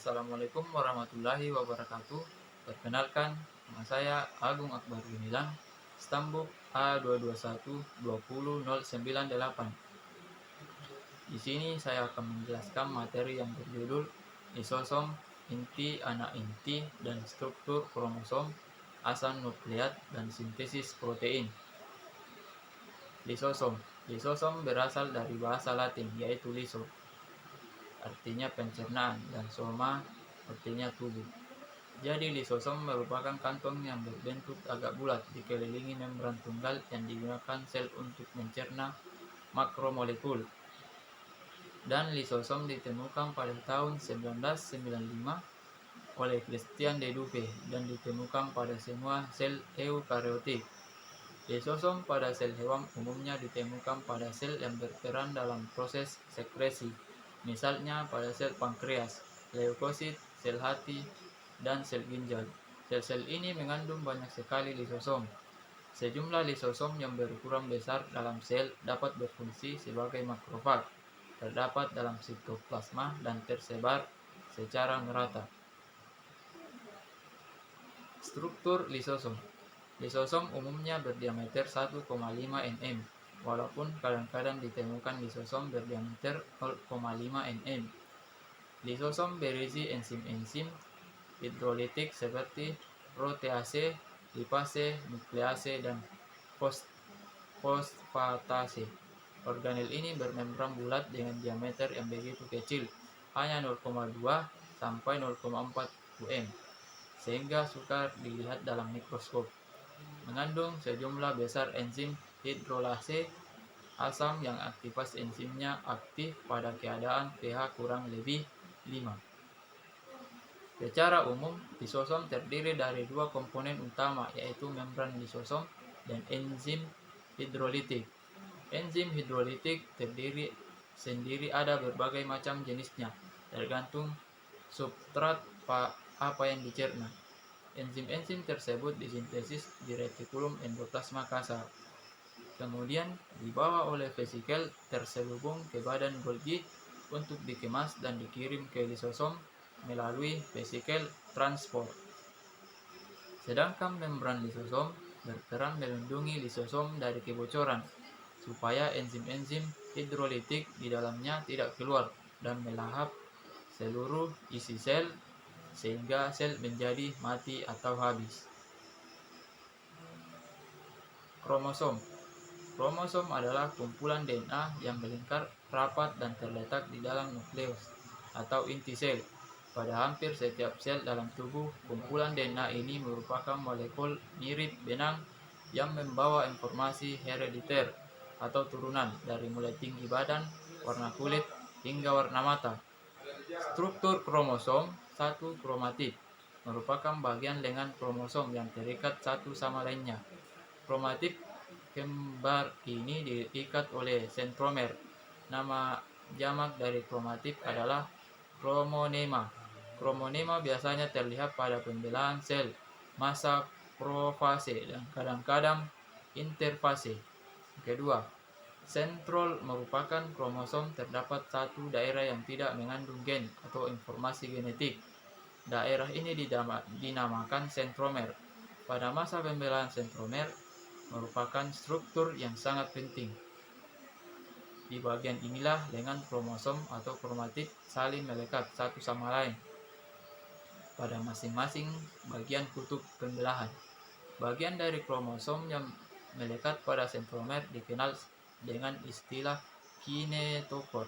Assalamualaikum warahmatullahi wabarakatuh. Perkenalkan, nama saya Agung Akbar Gumilang, Stambuk A221-20098. Di sini saya akan menjelaskan materi yang berjudul lisosom, inti, anak inti, dan struktur kromosom, asam nukleat, dan sintesis protein. Lisosom. Lisosom berasal dari bahasa Latin, yaitu liso, artinya pencernaan, dan soma, artinya tubuh. Jadi lisosom merupakan kantong yang berbentuk agak bulat dikelilingi membran tunggal yang digunakan sel untuk mencerna makromolekul. Dan lisosom ditemukan pada tahun 1995 oleh Christian de Duve dan ditemukan pada semua sel eukariotik. Lisosom pada sel hewan umumnya ditemukan pada sel yang berperan dalam proses sekresi, misalnya pada sel pankreas, leukosit, sel hati, dan sel ginjal. Sel-sel ini mengandung banyak sekali lisosom. Sejumlah lisosom yang berukuran besar dalam sel dapat berfungsi sebagai makrofag, terdapat dalam sitoplasma dan tersebar secara merata. Struktur lisosom. Lisosom umumnya berdiameter 1,5 nm, walaupun kadang-kadang ditemukan lisosom berdiameter 0,5 nm. Lisosom berisi enzim-enzim hidrolitik seperti protease, lipase, nuklease, dan fosfatase. Organel ini bermembran bulat dengan diameter yang begitu kecil, hanya 0,2 sampai 0,4 mm, sehingga sukar dilihat dalam mikroskop. Mengandung sejumlah besar enzim hidrolase asam yang aktivitas enzimnya aktif pada keadaan pH kurang lebih 5. Secara umum, lisosom terdiri dari dua komponen utama, yaitu membran lisosom dan enzim hidrolitik. Enzim hidrolitik terdiri sendiri ada berbagai macam jenisnya, tergantung substrat apa yang dicerna. Enzim-enzim tersebut disintesis di retikulum endoplasma kasar, kemudian dibawa oleh vesikel terselubung ke badan Golgi untuk dikemas dan dikirim ke lisosom melalui vesikel transport. Sedangkan membran lisosom berperan melindungi lisosom dari kebocoran, supaya enzim-enzim hidrolitik di dalamnya tidak keluar dan melahap seluruh isi sel, sehingga sel menjadi mati atau habis. Kromosom. Kromosom adalah kumpulan DNA yang melingkar rapat dan terletak di dalam nukleus atau inti sel. Pada hampir setiap sel dalam tubuh, kumpulan DNA ini merupakan molekul mirip benang yang membawa informasi herediter atau turunan dari mulai tinggi badan, warna kulit, hingga warna mata. Struktur kromosom. 1. Kromatid merupakan bagian lengan kromosom yang terikat satu sama lainnya. Kromatid kembar ini diikat oleh sentromer. Nama jamak dari kromatid adalah kromonema. Kromonema biasanya terlihat pada pembelahan sel, masa profase, dan kadang-kadang interfase. Kedua, sentrol merupakan kromosom terdapat satu daerah yang tidak mengandung gen atau informasi genetik. Daerah ini dinamakan sentromer. Pada masa pembelahan sentromer merupakan struktur yang sangat penting. Di bagian inilah lengan kromosom atau kromatid saling melekat satu sama lain pada masing-masing bagian kutub pembelahan. Bagian dari kromosom yang melekat pada sentromer dikenal dengan istilah kinetokor.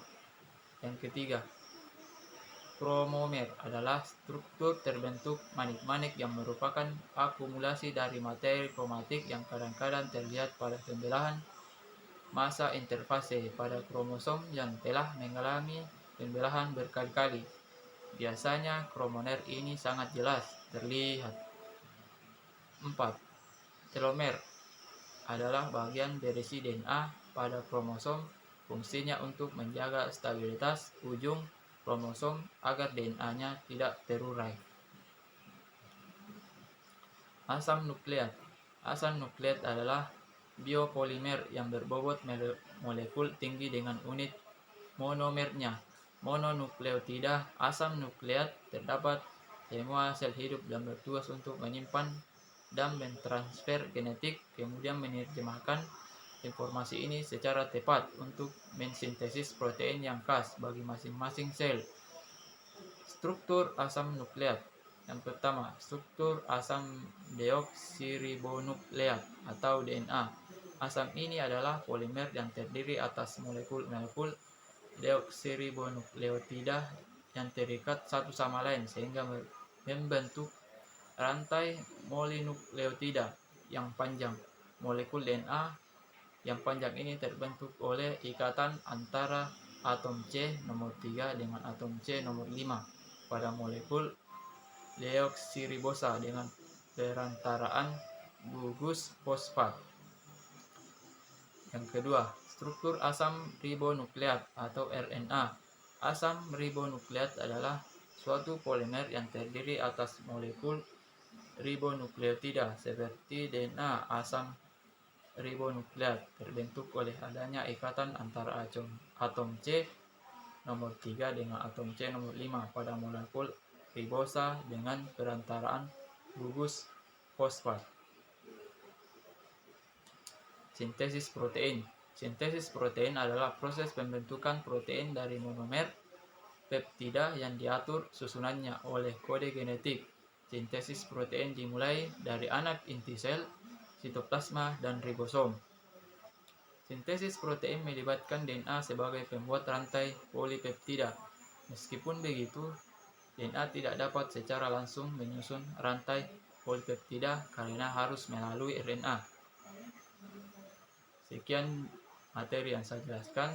Yang ketiga, kromomer adalah struktur terbentuk manik-manik yang merupakan akumulasi dari materi kromatik yang kadang-kadang terlihat pada pembelahan masa interfase pada kromosom yang telah mengalami pembelahan berkali-kali. Biasanya kromomer ini sangat jelas terlihat. 4. Telomer adalah bagian berisi DNA pada kromosom. Fungsinya untuk menjaga stabilitas ujung kromosom agar DNA-nya tidak terurai. Asam nukleat. Asam nukleat adalah biopolimer yang berbobot molekul tinggi dengan unit monomernya. mononukleotida asam nukleat terdapat semua sel hidup dan bertugas untuk menyimpan dan mentransfer genetik, kemudian menerjemahkan informasi ini secara tepat untuk mensintesis protein yang khas bagi masing-masing sel. Struktur asam nukleat. Yang pertama, struktur asam deoksiribonukleat atau DNA. Asam ini adalah polimer yang terdiri atas molekul-molekul deoksiribonukleotida yang terikat satu sama lain sehingga membentuk rantai molinukleotida yang panjang. Molekul DNA yang panjang ini terbentuk oleh ikatan antara atom C nomor 3 dengan atom C nomor 5 pada molekul deoksiribosa dengan perantaraan gugus fosfat. Yang kedua, struktur asam ribonukleat atau RNA. Asam ribonukleat adalah suatu polimer yang terdiri atas molekul ribonukleotida seperti DNA. Asam ribonukleat terbentuk oleh adanya ikatan antara atom C nomor 3 dengan atom C nomor 5 pada molekul ribosa dengan perantaraan gugus fosfat. Sintesis protein. Sintesis protein adalah proses pembentukan protein dari monomer peptida yang diatur susunannya oleh kode genetik. Sintesis protein dimulai dari anak inti sel, sitoplasma, dan ribosom. Sintesis protein melibatkan DNA sebagai pembuat rantai polipeptida. Meskipun begitu, DNA tidak dapat secara langsung menyusun rantai polipeptida karena harus melalui RNA. Sekian materi yang saya jelaskan.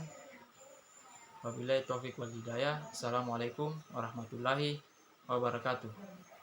Wabillahi taufiq wal hidayah. Assalamualaikum warahmatullahi wabarakatuh.